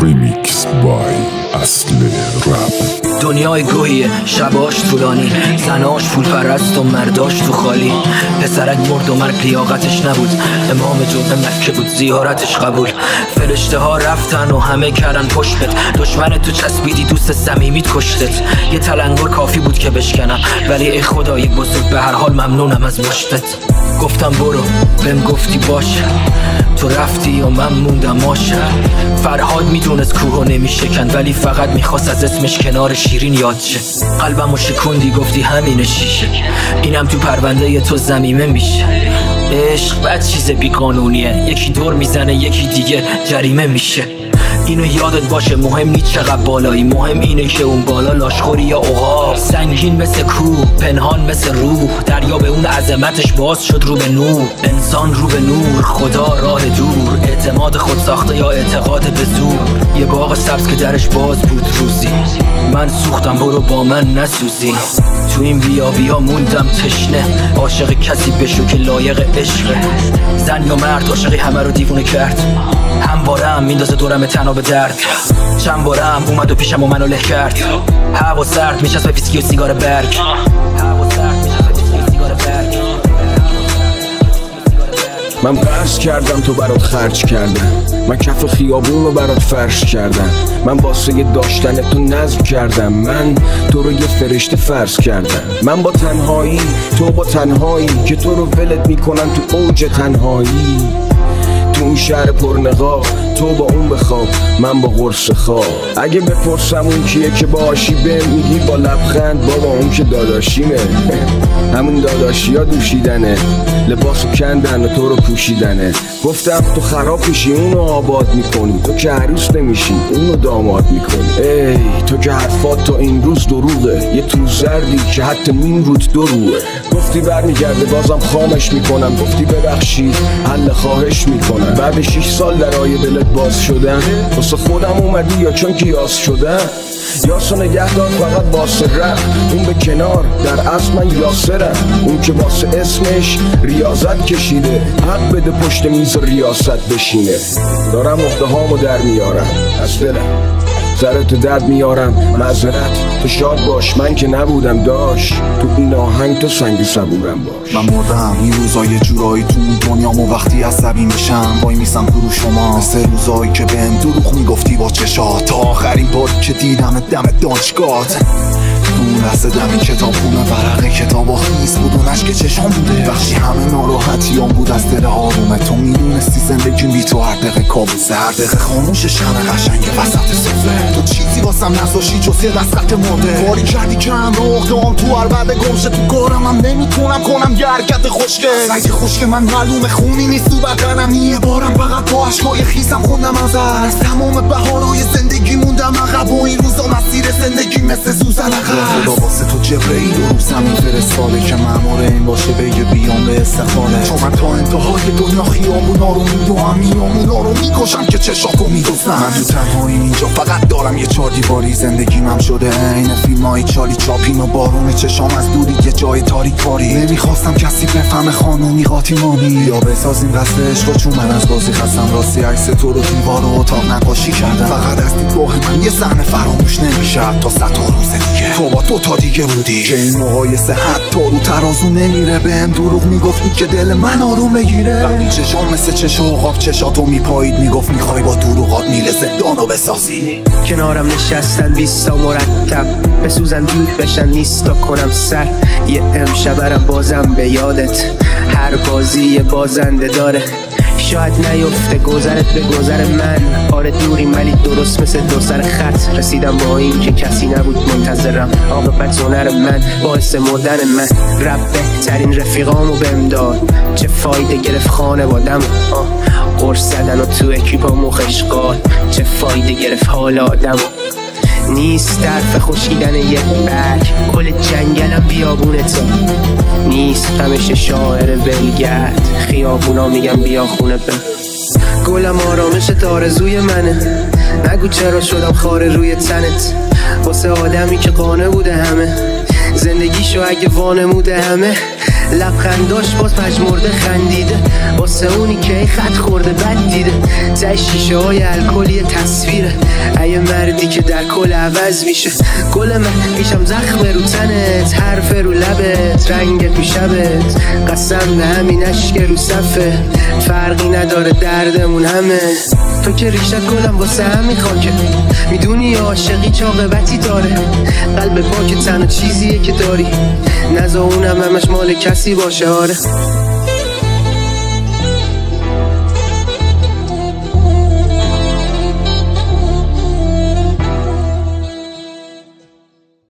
Remix by اصل رپ. دنیای گوهیه، شباش طولانی، زناش پول پرست و مرداش تو خالی. پسرک مرد و مرگ لیاقتش نبود، امام جمعه مکه بود زیارتش قبول. فرشته ها رفتن و همه کردن پشتت، دشمنت تو چسبیدی دوست صمیمیت کشتت. یه تلنگر کافی بود که بشکنم، ولی ای خدای بزرگ به هر حال ممنونم از مشتت. گفتم برو، بهم گفتی باش، تو رفتی و من موندم آشر. فرهاد میدونست کوهو نمیشکند، ولی فقط میخواست از اسمش کنار شیرین یاد شه. قلبمو شکوندی گفتی همین شیشه، اینم تو پرونده تو ضمیمه میشه. عشق بد چیز بیقانونیه، یکی دور میزنه یکی دیگه جریمه میشه. اینو یادت باشه، مهم نیست چقدر بالایی، مهم اینه که اون بالا لاشخوری یا عقاب. سنگین مثل کوه، پنهان مثل روح، دریا به اون عظمتش باز شد رو به نور. انسان رو به نور، خدا راه دور، اعتماد خود ساخته یا اعتقاد به زور. یه باغ سبز که درش باز بود روزی، من سوختم برو با من نسوزی. تو این بیابیا موندم تشنه، عاشق کسی بشو که لایق عشقه. زن یا مرد عاشقی همه رو دیوونه کرد، هم بارم میندازه دورم تنها به درد. چند بارم اومد و پیشم و منو له کرد. هوا سرد میچسبه ویسکی و سیگار برگ. من قرض کردم تو برات خرج کردم، من کف خیابون رو برات فرش کردم. من واسه داشتن تو نظم کردم، من تو رو یه فرشته فرض کردم. من با تنهایی تو با تنهایی، که تو رو ولت میکنن تو اوج تنهایی. تو اون شهر پرنقاب تو با اون بخواب، من با قرص خواب. اگه بپرسم اون کیه که باشی به میگی با لبخند بابا اون که داداشیمه. همون داداشی ها دوشیدنه، لباسو کندن و تو رو پوشیدنه. گفتم تو خراب میشی اونو آباد میکنی، تو که عروس نمیشی اونو داماد میکنی. ای تو که حرفات تا این روز دروغه، یه تو زردی که حتی مین رود دروغه. گفتی برمیگرده بازم خامش میکنم، گفتی ببخشید حل خواهش میکنم. بعد 6 سال درای دلت باز شدم، واسه خودم اومدی یا چون که یاس شدم؟ یاسو نگهدار فقط واسه رفت، اون به کنار در اصل من یاسرم. اون که واسه اسمش ریاضت کشیده، حق بده پشت میز ریاست بشینه. دارم عهده هامو در میارم از دلم، سرت درد میارم معذرت. تو شاد باش من که نبودم داشت، تو این آهنگ تو سنگ صبورم باش. من مردم این روزا یه جورایی تو دنیامو، وقتی عصبی میشم وای میسم تو رو شما. مثل روزایی که بهم دروغ میگفتی با چشات، تا آخرین بار که دیدم دم دانشگاهت. اون لحظه دم کتابخونه ورق کتابا خیس بود و نشک چشام بوده. وقتی همه ناراحتیام بود از دل آرومه، تو میدونستی زندگیم بی تو هر دقیقه کابوسه. هر دقیقه خاموش شمع قشنگ وسط سفره، تو چیزی واسم نذاشتی جز یه دستخط مرده. کاری کردی که هم روخدام تو هر بعد گمشه، تو کارم هم نمیتونم کنم یه حرکت خوشگل. سعی خوشگل من معلومه خونی نیست تو بدنم، یه بارم فقط با عشقای خیسم خوندم از تمام بهارهای زندگی موندم عقب. و این روزا مسیر زندگی مثل سوزن عقب. خدا واسه تو جبرئیل رو زمین فرستاده که مأمور این باشه بگه بیام به استقباله. چون من تا انتهای دنیا خیابونا رو میدوام، میامونا رو میکشم که چشاتو میدوزم. من تو تنهایی اینجا فقط دارم یه 4 دیواری، زندگیم هم شده عین فیلمای چالی چاپین و بارون چشام از دوری یه جای تاریک باری. نمیخواستم کسی بفهمه خانومی قاطیمانی، یا بسازیم قصد عشق چون من از بازی خستم. راستی عکس تو رو دیوار و اتاق نقاشی کردم، فقط از دیدگاه من یه صحنه فراموش نمیشه تا 100 روز دیگه. تو با 2 تا دیگه بودی که این مقایسه حتی رو ترازو نمیره. بهم دروغ میگفتی که دل من آروم بگیره، وقتی چشام مثل چش عقاب چشاتو میپایید. میگفت میخوای با دروغات میله زندانو بسازی. کنارم نشستن 20 تا مرتب، بسوزن دود بشن نیستا کنم سر. یه امشبرم بازم به یادت، هر بازی یه بازنده داره. شاید نیفته گذرت به گذر من، آره دوریم ولی درست مثل 2 سر خط. رسیدم با این که کسی نبود منتظرم، عاقبت هنر من باعث مردن من. رب بهترین رفیقامو بهم داد، چه فایده گرفت خانوادم. قرص زدن و تو اکیپامو خشقال، چه فایده گرفت حال آدم. نیست طرف خشکیدن یه برگ، کل جنگلم بیابونه تو. نیست غمش شاعر ولگرد، خیابونا میگم بیا خونه به. گلم آرامش آرزوی منه، نگو چرا شدم خاره روی تنت. واسه آدمی که قانه بوده همه، زندگیشو اگه وانموده همه. لبخنداش باز پژمرده خندیده واسه اونی که ای خط خورده بد دیده تای شیشه های الکلی تصویره ای مردی که در کل عوض میشه گل من میشم زخم رو تنت حرف رو لبت رنگت رو شبت قسم به همین اشک رو صفه فرقی نداره دردمون همه تو که ریشت گلم واسه همین خاکه میدونی عاشقی چاقبتی داره قلب پاک تنها چیزیه که داری نزا اونم همش مال کسی باشه آره